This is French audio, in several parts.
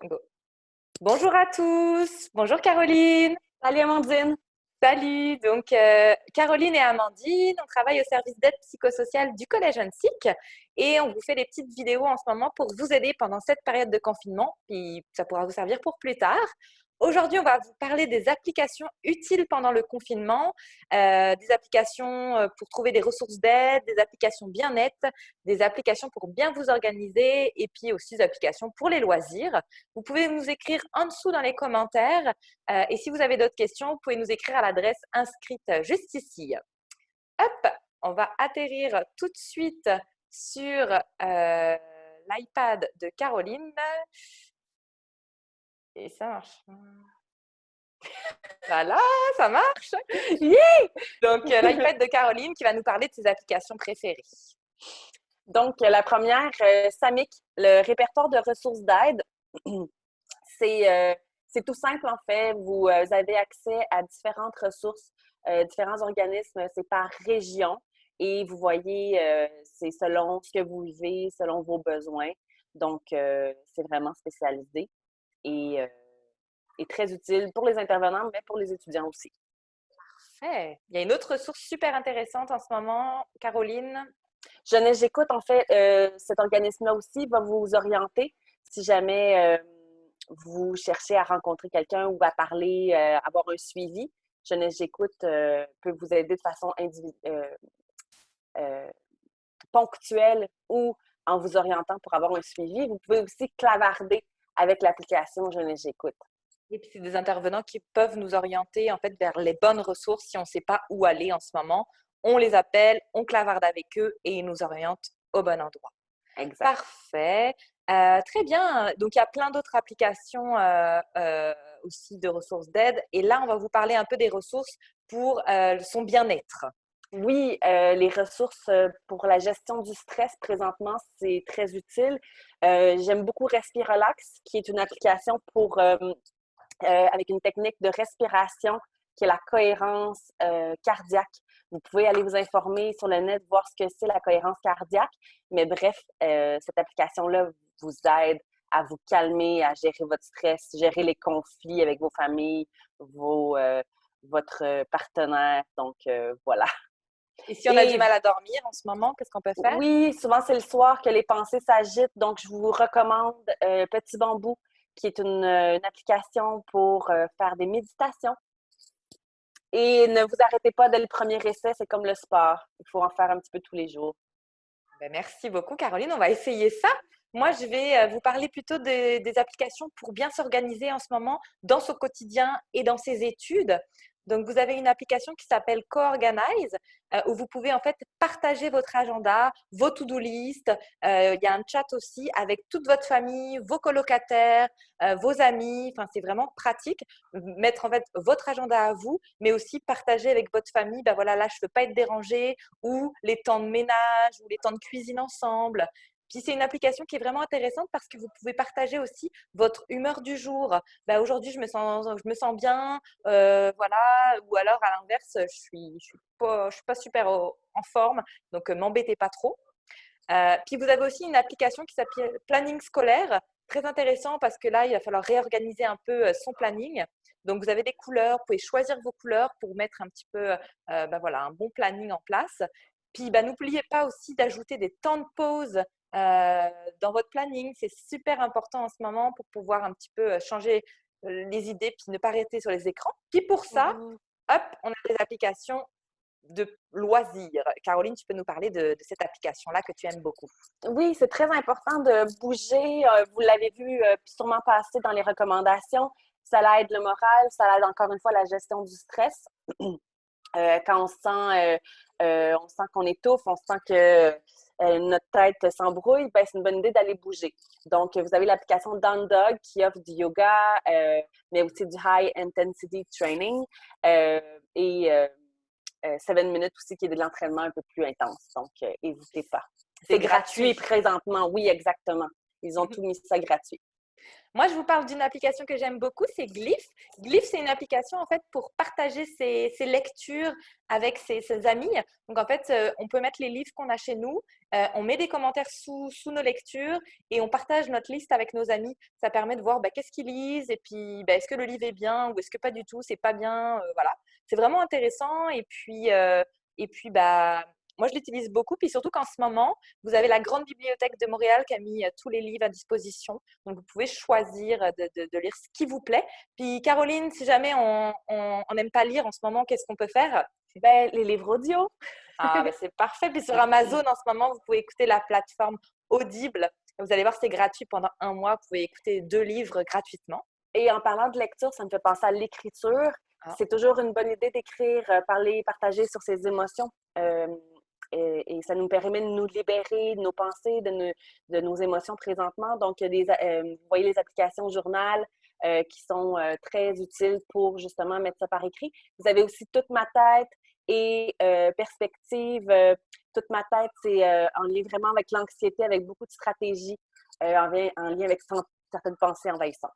Go. Bonjour à tous, bonjour Caroline. Salut Amandine! Salut, donc Caroline et Amandine, on travaille au service d'aide psychosociale du Collège Annecy et on vous fait des petites vidéos en ce moment pour vous aider pendant cette période de confinement, puis ça pourra vous servir pour plus tard. Aujourd'hui, on va vous parler des applications utiles pendant le confinement, des applications pour trouver des ressources d'aide, des applications bien-être, des applications pour bien vous organiser et puis aussi des applications pour les loisirs. Vous pouvez nous écrire en dessous dans les commentaires et si vous avez d'autres questions, vous pouvez nous écrire à l'adresse inscrite juste ici. Hop, on va atterrir tout de suite sur l'iPad de Caroline. Et ça marche. Voilà, ça marche. Yeah! Donc, l'iPad de Caroline qui va nous parler de ses applications préférées. Donc, la première, SAMIC, le répertoire de ressources d'aide. C'est tout simple, en fait. Vous avez accès à différentes ressources, différents organismes. C'est par région. Et vous voyez, c'est selon ce que vous vivez, selon vos besoins. Donc, c'est vraiment spécialisé et, très utile pour les intervenants, mais pour les étudiants aussi. Parfait. Il y a une autre ressource super intéressante en ce moment, Caroline. Jeunesse J'écoute, en fait, cet organisme-là aussi va vous orienter si jamais vous cherchez à rencontrer quelqu'un ou à parler, avoir un suivi. Jeunesse J'écoute peut vous aider de façon ponctuelle ou en vous orientant pour avoir un suivi. Vous pouvez aussi clavarder avec l'application Jeunesse J'écoute. Et puis, c'est des intervenants qui peuvent nous orienter en fait vers les bonnes ressources si on ne sait pas où aller en ce moment. On les appelle, on clavarde avec eux et ils nous orientent au bon endroit. Exact. Parfait. Très bien. Donc, il y a plein d'autres applications aussi de ressources d'aide. Et là, on va vous parler un peu des ressources pour son bien-être. Oui, les ressources pour la gestion du stress présentement, c'est très utile. J'aime beaucoup Respirelax, qui est une application pour avec une technique de respiration qui est la cohérence cardiaque. Vous pouvez aller vous informer sur le net, voir ce que c'est la cohérence cardiaque. Mais bref, cette application-là vous aide à vous calmer, à gérer votre stress, gérer les conflits avec vos familles, votre partenaire. Donc, voilà. Et si on a du mal à dormir en ce moment, qu'est-ce qu'on peut faire? Oui, souvent c'est le soir que les pensées s'agitent. Donc, je vous recommande Petit Bambou, qui est une application pour faire des méditations. Et ne vous arrêtez pas dès le premier essai, c'est comme le sport. Il faut en faire un petit peu tous les jours. Ben, merci beaucoup, Caroline. On va essayer ça. Moi, je vais vous parler plutôt des applications pour bien s'organiser en ce moment dans son quotidien et dans ses études. Donc, vous avez une application qui s'appelle Coorganize, où vous pouvez en fait partager votre agenda, vos to-do list. Il y a un chat aussi avec toute votre famille, vos colocataires, vos amis. Enfin, c'est vraiment pratique. Mettre en fait votre agenda à vous, mais aussi partager avec votre famille. Ben voilà, là, je ne veux pas être dérangée, ou les temps de ménage, ou les temps de cuisine ensemble. Puis c'est une application qui est vraiment intéressante parce que vous pouvez partager aussi votre humeur du jour. Ben, aujourd'hui, je me sens bien, voilà. Ou alors, à l'inverse, je suis pas super en forme, donc m'embêtez pas trop. Puis vous avez aussi une application qui s'appelle Planning scolaire, très intéressant parce que là, il va falloir réorganiser un peu son planning. Donc, vous avez des couleurs, vous pouvez choisir vos couleurs pour mettre un petit peu ben voilà, un bon planning en place. Puis, ben, n'oubliez pas aussi d'ajouter des temps de pause dans votre planning. C'est super important en ce moment pour pouvoir un petit peu changer les idées puis ne pas rester sur les écrans. Puis pour ça, hop, on a des applications de loisirs. Caroline, tu peux nous parler de cette application-là que tu aimes beaucoup. Oui, c'est très important de bouger. Vous l'avez vu sûrement passer dans les recommandations. Ça aide le moral, ça aide encore une fois la gestion du stress. Quand on sent qu'on étouffe, on sent que notre tête s'embrouille, ben, c'est une bonne idée d'aller bouger. Donc, vous avez l'application Down Dog qui offre du yoga, mais aussi du High Intensity Training et 7 minutes aussi qui est de l'entraînement un peu plus intense. Donc, n'hésitez pas. C'est gratuit présentement. Oui, exactement. Ils ont tout mis ça gratuit. Moi, je vous parle d'une application que j'aime beaucoup, c'est Glyph. Glyph, c'est une application en fait pour partager ses lectures avec ses amis. Donc en fait, on peut mettre les livres qu'on a chez nous, on met des commentaires sous nos lectures et on partage notre liste avec nos amis. Ça permet de voir qu'est-ce qu'ils lisent et puis est-ce que le livre est bien ou est-ce que pas du tout, c'est pas bien. Voilà, c'est vraiment intéressant et puis moi je l'utilise beaucoup. Puis surtout qu'en ce moment, vous avez la grande bibliothèque de Montréal qui a mis tous les livres à disposition. Donc, vous pouvez choisir de lire ce qui vous plaît. Puis, Caroline, si jamais on n'aime pas lire en ce moment, qu'est-ce qu'on peut faire? Ben, les livres audio. Ah, c'est parfait. Puis, sur Amazon, en ce moment, vous pouvez écouter la plateforme Audible. Vous allez voir, c'est gratuit pendant un mois. Vous pouvez écouter 2 livres gratuitement. Et en parlant de lecture, ça me fait penser à l'écriture. Ah. C'est toujours une bonne idée d'écrire, parler, partager sur ses émotions. Et ça nous permet de nous libérer de nos pensées, de nos émotions présentement. Donc, vous voyez les applications journal qui sont très utiles pour justement mettre ça par écrit. Vous avez aussi Toute ma tête et Perspective. Toute ma tête, c'est en lien vraiment avec l'anxiété, avec beaucoup de stratégies en lien avec certaines pensées envahissantes.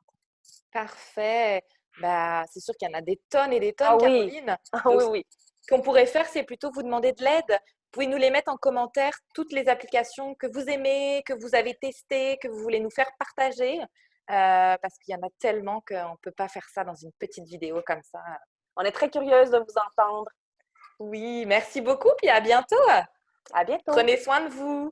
Parfait. C'est sûr qu'il y en a des tonnes et des tonnes, Ah oui, Caroline. ah Donc, oui, ce oui. qu'on pourrait faire, c'est plutôt vous demander de l'aide. Vous pouvez nous les mettre en commentaire, toutes les applications que vous aimez, que vous avez testées, que vous voulez nous faire partager, parce qu'il y en a tellement qu'on ne peut pas faire ça dans une petite vidéo comme ça. On est très curieuse de vous entendre. Oui, merci beaucoup, puis à bientôt. À bientôt. Prenez soin de vous.